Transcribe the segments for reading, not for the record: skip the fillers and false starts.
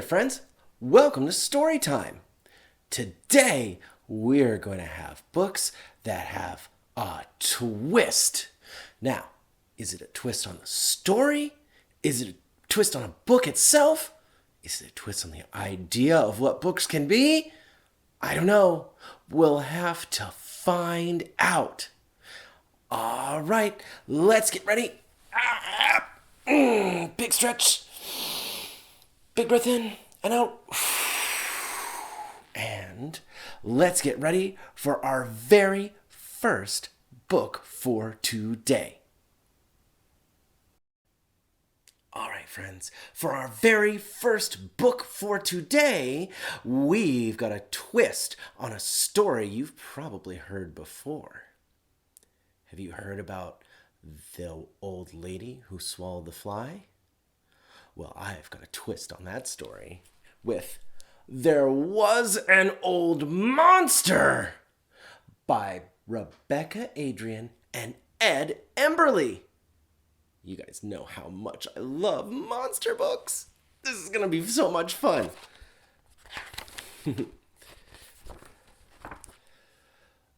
friends. Welcome to Storytime. Today, we're going to have books that have a twist. Now, is it a twist on the story? Is it a twist on a book itself? Is it a twist on the idea of what books can be? I don't know. We'll have to find out. All right, let's get ready. Big stretch. Big breath in and out. And let's get ready for our very first book for today. All right, friends, for our very first book for today, we've got a twist on a story you've probably heard before. Have you heard about the old lady who swallowed the fly? Well, I've got a twist on that story with There Was an Old Monster by Rebecca Adrian and Ed Emberley. You guys know how much I love monster books. This is going to be so much fun.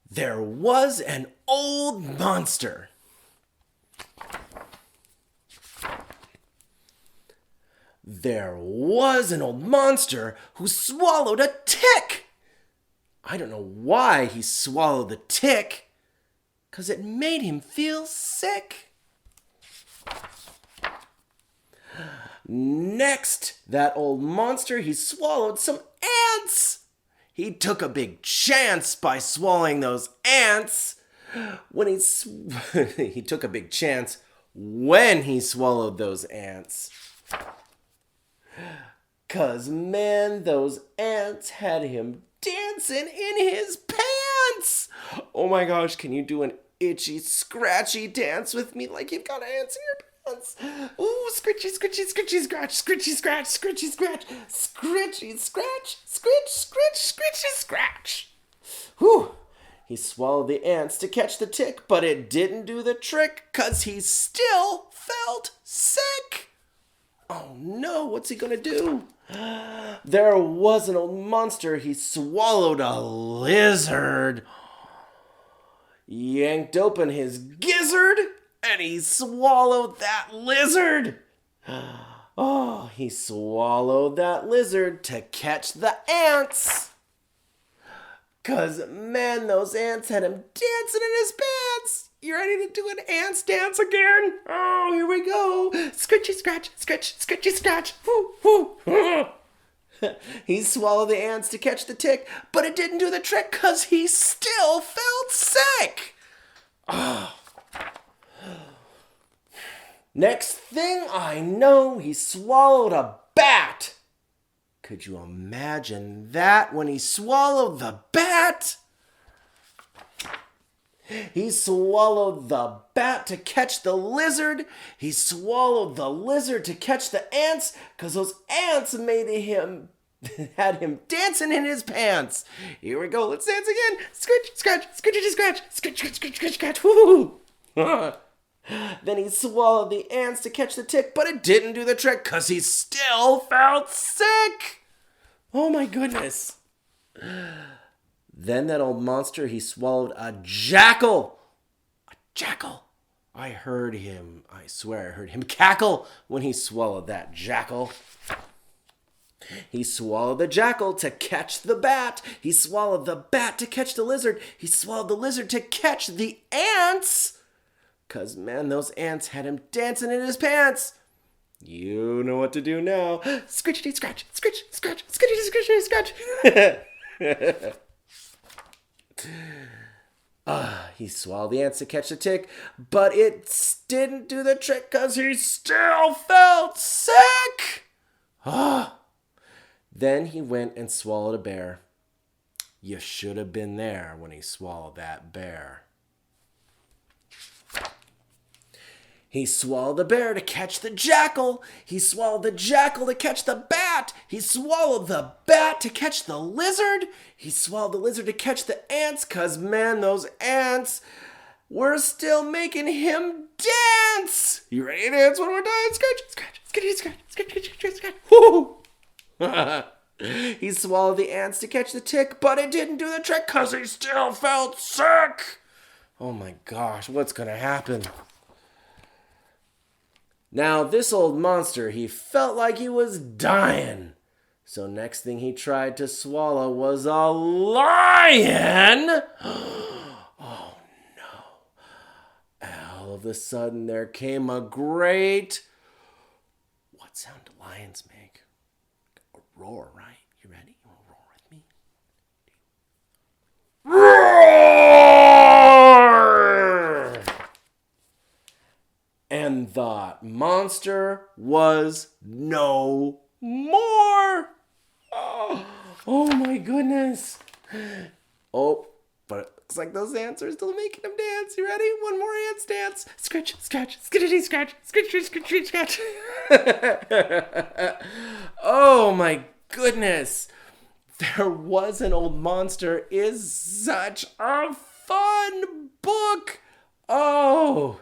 There was an old monster. There was an old monster who swallowed a tick. I don't know why he swallowed the tick, 'cause it made him feel sick. Next, that old monster, he swallowed some ants. He took a big chance by swallowing those ants. He took a big chance when he swallowed those ants. 'Cause, man, those ants had him dancing in his pants. Oh my gosh, can you do an itchy, scratchy dance with me like you've got ants in your pants? Ooh, scritchy, scritchy, scritchy, scratch, scritchy, scratch, scritchy, scratch, scritchy, scratch, scritch, scritch, scritchy, scratch. Whew. He swallowed the ants to catch the tick, but it didn't do the trick 'cause he still felt sick. Oh no, what's he gonna do? There was an old monster. He swallowed a lizard. Yanked open his gizzard, and he swallowed that lizard. Oh, he swallowed that lizard to catch the ants. 'Cause, man, those ants had him dancing in his pants. You ready to do an ants dance again? Oh, here we go. Scritchy, scratch, scratch, scritchy, scratch. Woo, woo. He swallowed the ants to catch the tick, but it didn't do the trick 'cause he still felt sick. Oh. Next thing I know, he swallowed a bat. Could you imagine that when he swallowed the bat? He swallowed the bat to catch the lizard. He swallowed the lizard to catch the ants, 'cause those ants had him dancing in his pants. Here we go. Let's dance again. Scratch, scratch, scratch, scratch, scratch, scratch, scratch, scratch, scratch. Woo! Then he swallowed the ants to catch the tick, but it didn't do the trick 'cause he still felt sick. Oh my goodness. Then that old monster, he swallowed a jackal. A jackal. I swear I heard him cackle when he swallowed that jackal. He swallowed the jackal to catch the bat. He swallowed the bat to catch the lizard. He swallowed the lizard to catch the ants. 'Cause, man, those ants had him dancing in his pants. You know what to do now. Scritchity scratch, scratch, scratch, scritchity scratch, scratch. He swallowed the ants to catch the tick, but it didn't do the trick 'cause he still felt sick. Then he went and swallowed a bear. You should have been there when he swallowed that bear. He swallowed the bear to catch the jackal. He swallowed the jackal to catch the bat. He swallowed the bat to catch the lizard. He swallowed the lizard to catch the ants, 'cause, man, those ants were still making him dance. You ready to dance one more time? Scratch, scratch, scratch, scratch, scratch, scratch, scratch. Woo! He swallowed the ants to catch the tick, but it didn't do the trick because he still felt sick. Oh my gosh, what's going to happen? Now, this old monster, he felt like he was dying. So next thing he tried to swallow was a lion. Oh no. All of a sudden there came a great... What sound do lions make? A roar, right? You ready? You want to roar with me? Roar! And the monster was no more. Oh my goodness. Oh, but it looks like those ants are still making him dance. You ready? One more ants dance. Scratch, scratch, skitty, scratch, scratch, scratch, scratch. Oh my goodness. There Was an Old Monster is such a fun book. Oh,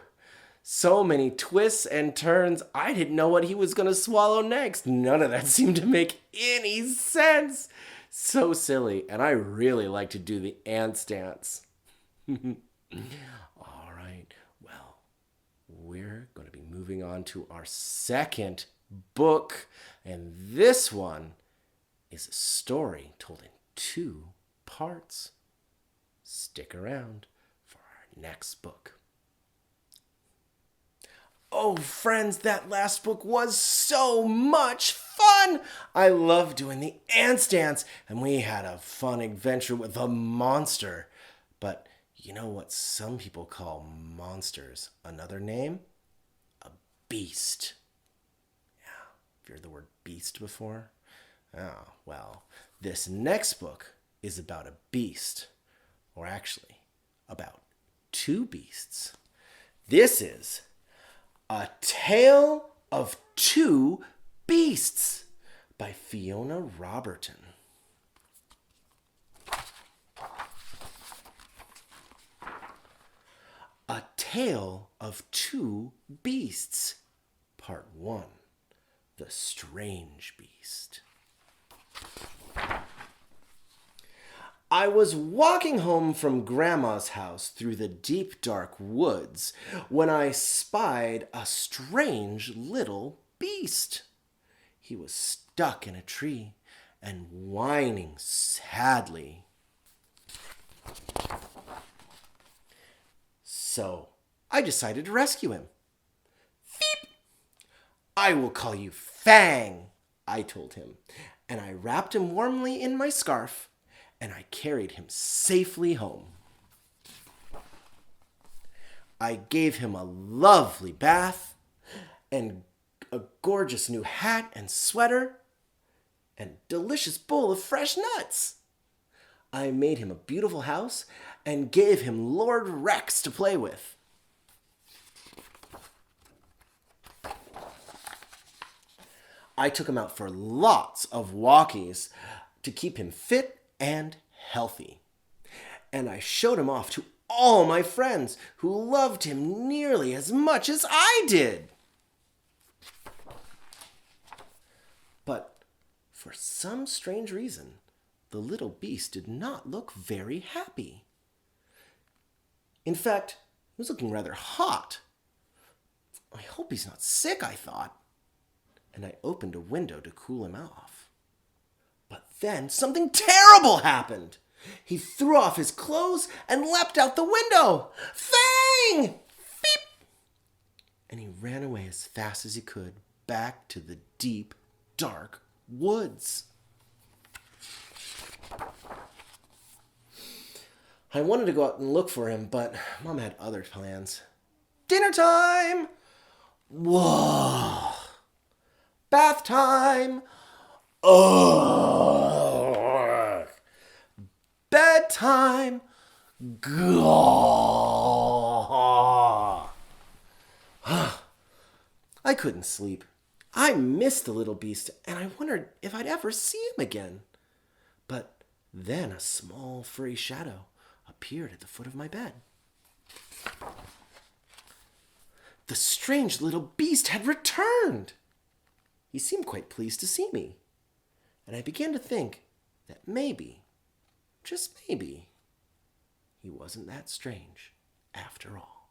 so many twists and turns. I didn't know what he was going to swallow next. None of that seemed to make any sense. So silly. And I really like to do the ants dance. All right. Well, we're going to be moving on to our second book. And this one is a story told in 2 parts. Stick around for our next book. Oh, friends, that last book was so much fun. I love doing the ants dance, and we had a fun adventure with a monster. But you know what some people call monsters? Another name? A beast. Yeah, have you heard the word beast before? Oh, well, this next book is about a beast, or actually, about 2 beasts. This is A Tale of 2 Beasts by Fiona Roberton. A Tale of 2 Beasts, Part 1, The Strange Beast. I was walking home from Grandma's house through the deep, dark woods when I spied a strange little beast. He was stuck in a tree and whining sadly. So I decided to rescue him. Feep! I will call you Fang, I told him, and I wrapped him warmly in my scarf, and I carried him safely home. I gave him a lovely bath, and a gorgeous new hat and sweater, and a delicious bowl of fresh nuts. I made him a beautiful house, and gave him Lord Rex to play with. I took him out for lots of walkies to keep him fit and healthy. And I showed him off to all my friends who loved him nearly as much as I did. But for some strange reason, the little beast did not look very happy. In fact, he was looking rather hot. I hope he's not sick, I thought. And I opened a window to cool him off. But then something terrible happened. He threw off his clothes and leapt out the window. Fang! Beep! And he ran away as fast as he could back to the deep, dark woods. I wanted to go out and look for him, but Mom had other plans. Dinner time! Whoa! Bath time! Ugh! Bedtime! Gah! I couldn't sleep. I missed the little beast, and I wondered if I'd ever see him again. But then a small furry shadow appeared at the foot of my bed. The strange little beast had returned. He seemed quite pleased to see me. and I began to think that maybe, just maybe, he wasn't that strange after all.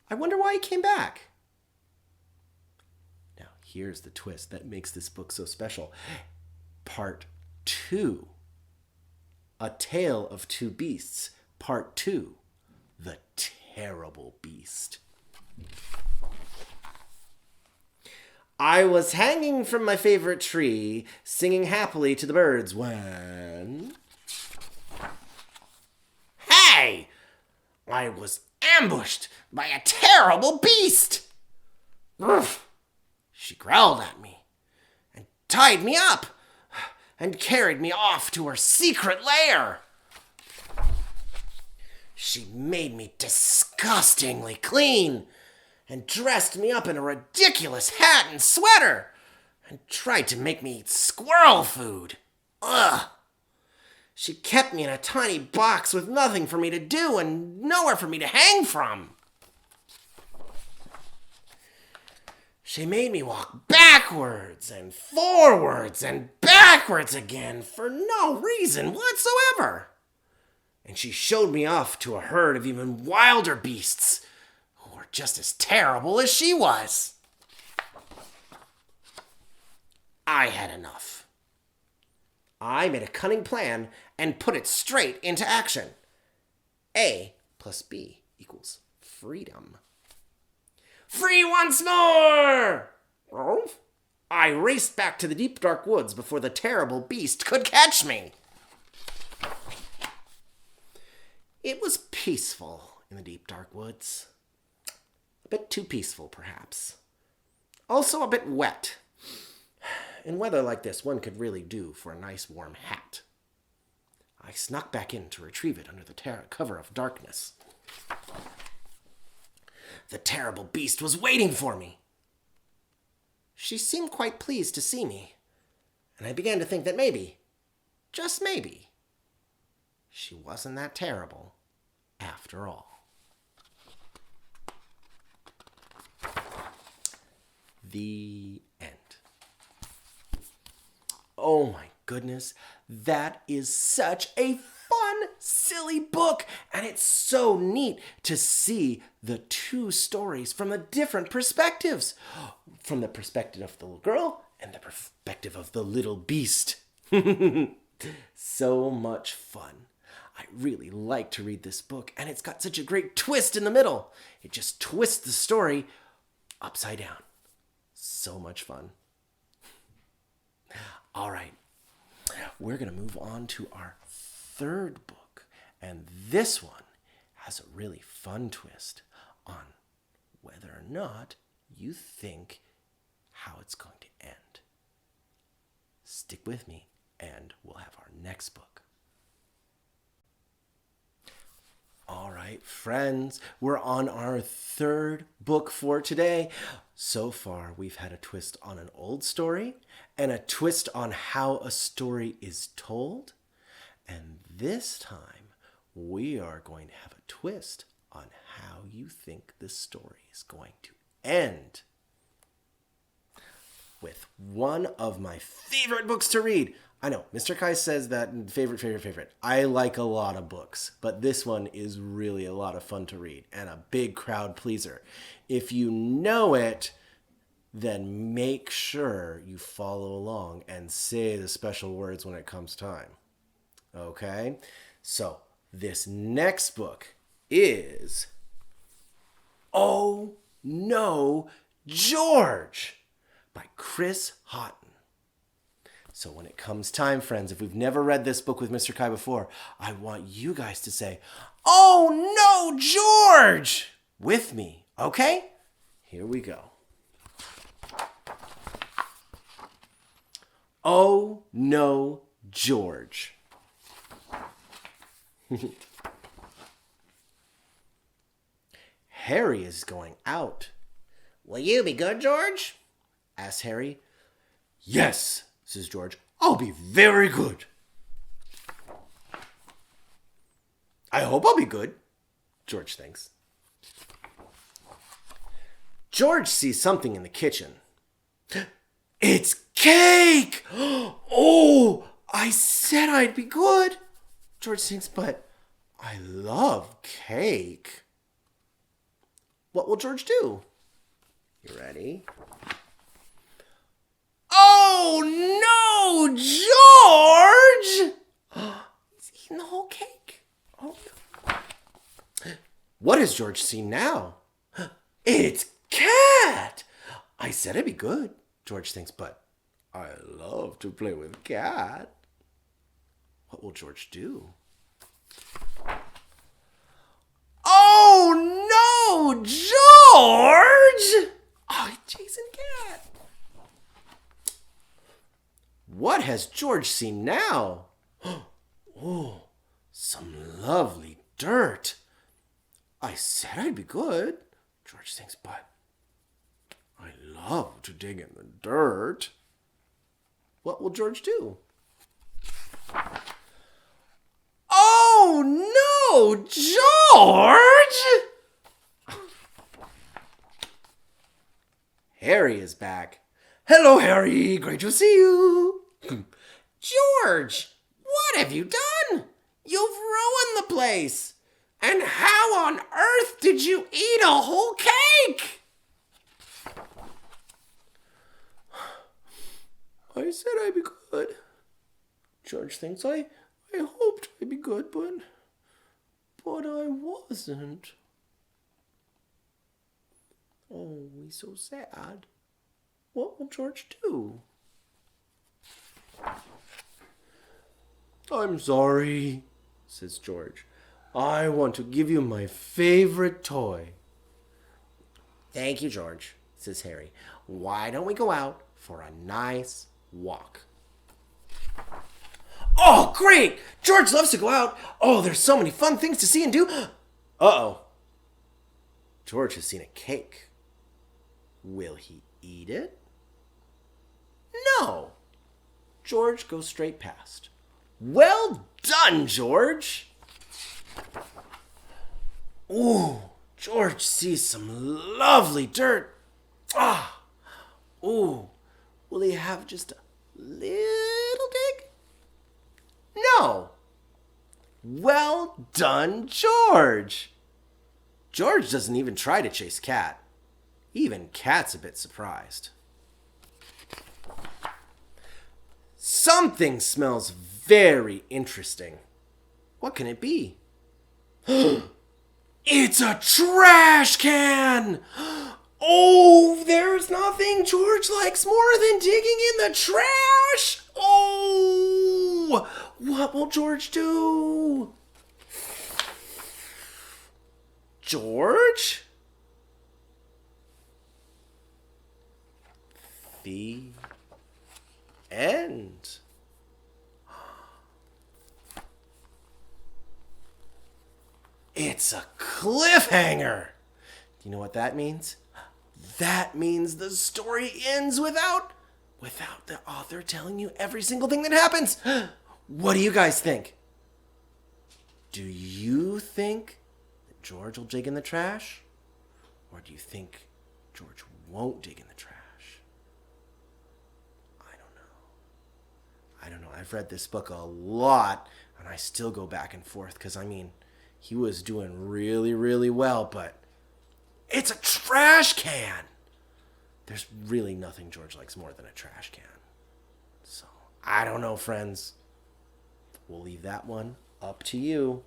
I wonder why he came back. Now, here's the twist that makes this book so special. Part 2. A Tale of Two Beasts. Part 2. The Terrible Beast. I was hanging from my favorite tree, singing happily to the birds when... Hey! I was ambushed by a terrible beast! Oof. She growled at me and tied me up and carried me off to her secret lair. She made me disgustingly clean and dressed me up in a ridiculous hat and sweater and tried to make me eat squirrel food. Ugh! She kept me in a tiny box with nothing for me to do and nowhere for me to hang from. She made me walk backwards and forwards and backwards again for no reason whatsoever. And she showed me off to a herd of even wilder beasts who were just as terrible as she was. I had enough. I made a cunning plan and put it straight into action. A plus B equals freedom. Free once more! I raced back to the deep dark woods before the terrible beast could catch me. It was peaceful in the deep dark woods. A bit too peaceful, perhaps. Also a bit wet. In weather like this, one could really do for a nice warm hat. I snuck back in to retrieve it under the cover of darkness. The terrible beast was waiting for me. She seemed quite pleased to see me, and I began to think that maybe, just maybe, she wasn't that terrible after all. The end. Oh my goodness, that is such a fun, silly book, and it's so neat to see the two stories from the different perspectives. From the perspective of the little girl and the perspective of the little beast. So much fun. I really like to read this book, and it's got such a great twist in the middle. It just twists the story upside down. So much fun. All right, we're going to move on to our third book, and this one has a really fun twist on whether or not you think how it's going to end. Stick with me, and we'll have our next book. All right, friends, we're on our third book for today. So far, we've had a twist on an old story and a twist on how a story is told. And this time, we are going to have a twist on how you think the story is going to end. With one of my favorite books to read. I know, Mr. Kai says that favorite. I like a lot of books, but this one is really a lot of fun to read and a big crowd pleaser. If you know it, then make sure you follow along and say the special words when it comes time. Okay? So, this next book is Oh No, George by Chris Houghton. So when it comes time, friends, if we've never read this book with Mr. Kai before, I want you guys to say, "Oh no, George!" with me, okay? Here we go. Oh no, George. Harry is going out. "Will you be good, George?" asks Harry. "Yes," says George. "I'll be very good." "I hope I'll be good," George thinks. George sees something in the kitchen. It's cake! Oh, I said I'd be good. George thinks, but I love cake. What will George do? You ready? Oh no, George! He's eating the whole cake. Oh no. What has George seen now? It's Cat! I said it'd be good, George thinks, but I love to play with Cat. What will George do? Oh no, George! Oh, he's chasing Cat. What has George seen now? Oh, some lovely dirt. I said I'd be good, George thinks, but I love to dig in the dirt. What will George do? Oh no, George! Harry is back. Hello, Harry. Great to see you. George, what have you done? You've ruined the place. And how on earth did you eat a whole cake? I said I'd be good. George thinks I hoped I'd be good, but I wasn't. Oh, he's so sad. What will George do? I'm sorry, says George. I want to give you my favorite toy. Thank you, George, says Harry. Why don't we go out for a nice walk? Oh, great! George loves to go out. Oh, there's so many fun things to see and do. Uh-oh. George has seen a cake. Will he eat it? No. George goes straight past. Well done, George! Ooh, George sees some lovely dirt. Ah! Ooh, will he have just a little dig? No. Well done, George! George doesn't even try to chase Cat. Even Cat's a bit surprised. Something smells very interesting. What can it be? It's a trash can! Oh, there's nothing George likes more than digging in the trash! Oh, what will George do? George? The end. It's a cliffhanger. Do you know what that means? That means the story ends without the author telling you every single thing that happens. What do you guys think? Do you think that George will dig in the trash? Or do you think George won't dig in the trash? I don't know. I've read this book a lot, and I still go back and forth because, he was doing really, really well, but it's a trash can. There's really nothing George likes more than a trash can. So, I don't know, friends. We'll leave that one up to you.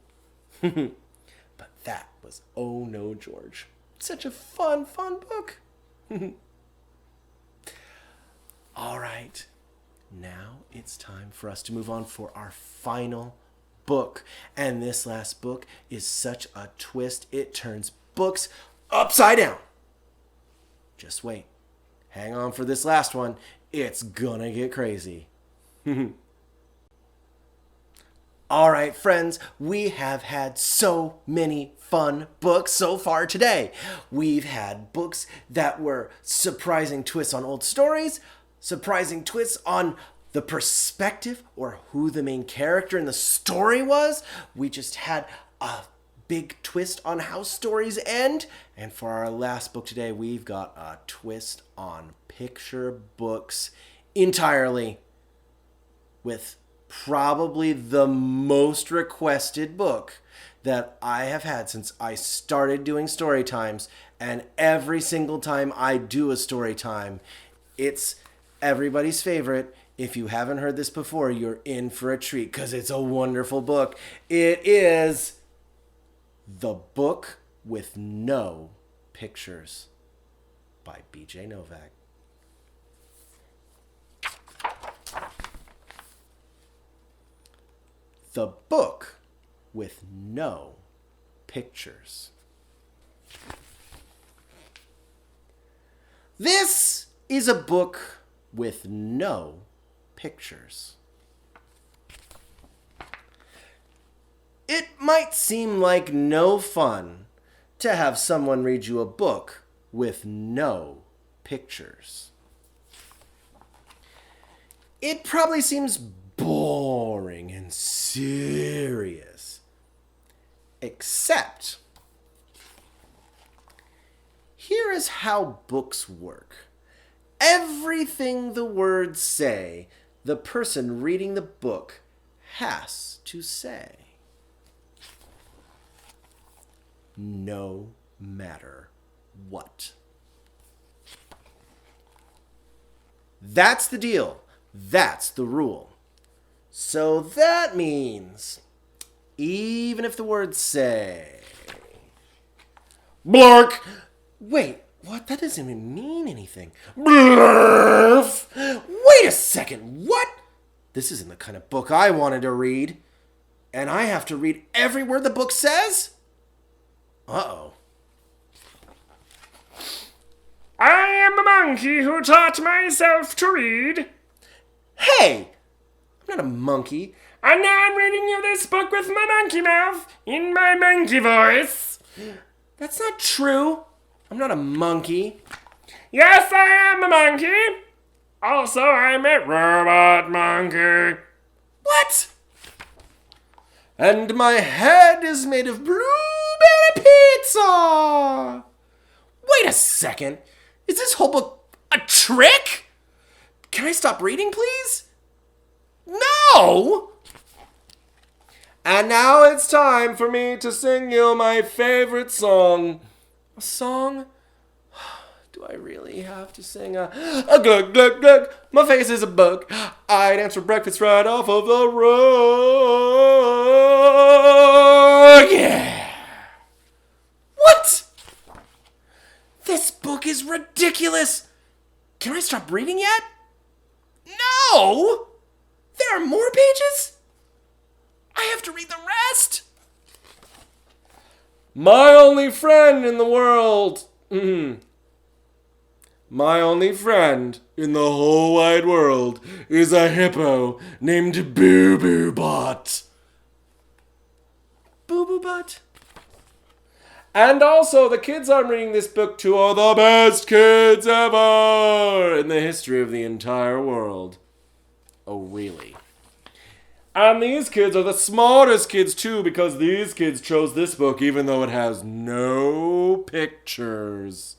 But that was Oh No, George. Such a fun book. All right. Now it's time for us to move on for our final book. And this last book is such a twist, it turns books upside down. Just wait. Hang on for this last one. It's gonna get crazy. All right, friends, we have had so many fun books so far today. We've had books that were surprising twists on old stories, surprising twists on the perspective or who the main character in the story was. We just had a big twist on how stories end. And for our last book today, we've got a twist on picture books entirely, with probably the most requested book that I have had since I started doing story times. And every single time I do a story time, it's everybody's favorite. If you haven't heard this before, you're in for a treat because it's a wonderful book. It is The Book with No Pictures by B.J. Novak. The Book with No Pictures. This is a book with no pictures. It might seem like no fun to have someone read you a book with no pictures. It probably seems boring and serious. Except, here is how books work. Everything the words say, the person reading the book has to say. No matter what. That's the deal. That's the rule. So that means, even if the words say, Blark! Wait, what? That doesn't even mean anything. Blurf! Wait a second, what? This isn't the kind of book I wanted to read. And I have to read every word the book says? Uh-oh. I am a monkey who taught myself to read. Hey! I'm not a monkey. And now I'm reading you this book with my monkey mouth in my monkey voice. That's not true. I'm not a monkey. Yes, I am a monkey. Also, I'm a robot monkey. What? And my head is made of blueberry pizza. Wait a second. Is this whole book a trick? Can I stop reading, please? No! And now it's time for me to sing you my favorite song. A song? Do I really have to sing a glug, glug, glug? My face is a bug. I dance for breakfast right off of the rug. Yeah! What? This book is ridiculous. Can I stop reading yet? No! There are more pages? I have to read the rest. My only friend in the world. My only friend in the whole wide world is a hippo named Boo Boo Bot. Boo Boo Bot? And also, the kids I'm reading this book to are the best kids ever in the history of the entire world. Oh, really? And these kids are the smartest kids, too, because these kids chose this book even though it has no pictures.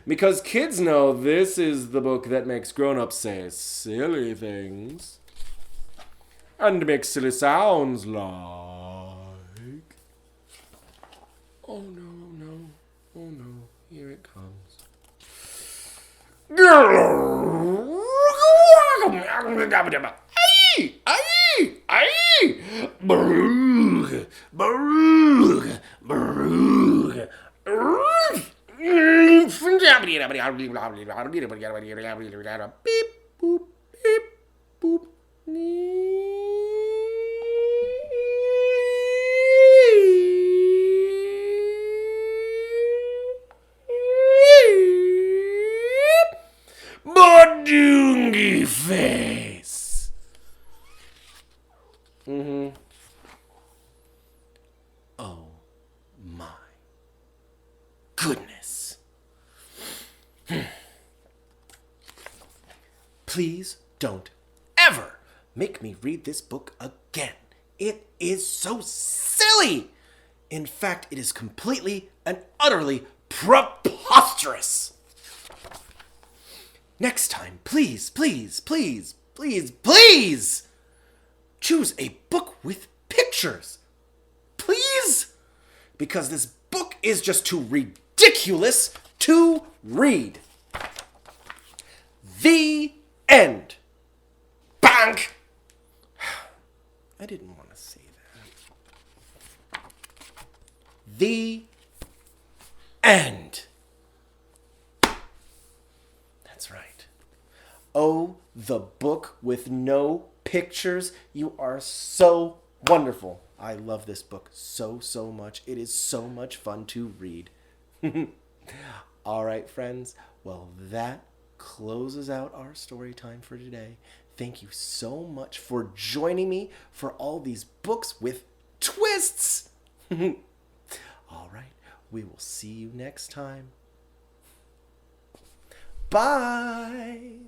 Because kids know this is the book that makes grown-ups say silly things. And make silly sounds like... Oh, no, no. Oh, no. Here it comes. Aye! Aye! Aye! Barug! Barug! Barug! Beep, boop, beep, boop. Badungi face. Oh my goodness. Please don't ever make me read this book again. It is so silly. In fact, it is completely and utterly preposterous. Next time, please, please, please, please, please choose a book with pictures. Please? Because this book is just too ridiculous to read. The end. Bang! I didn't want to say that. The end. That's right. Oh, the book with no pictures. You are so wonderful. I love this book so, so much. It is so much fun to read. All right, friends. Well, that closes out our story time for today. Thank you so much for joining me for all these books with twists. All right. We will see you next time. Bye.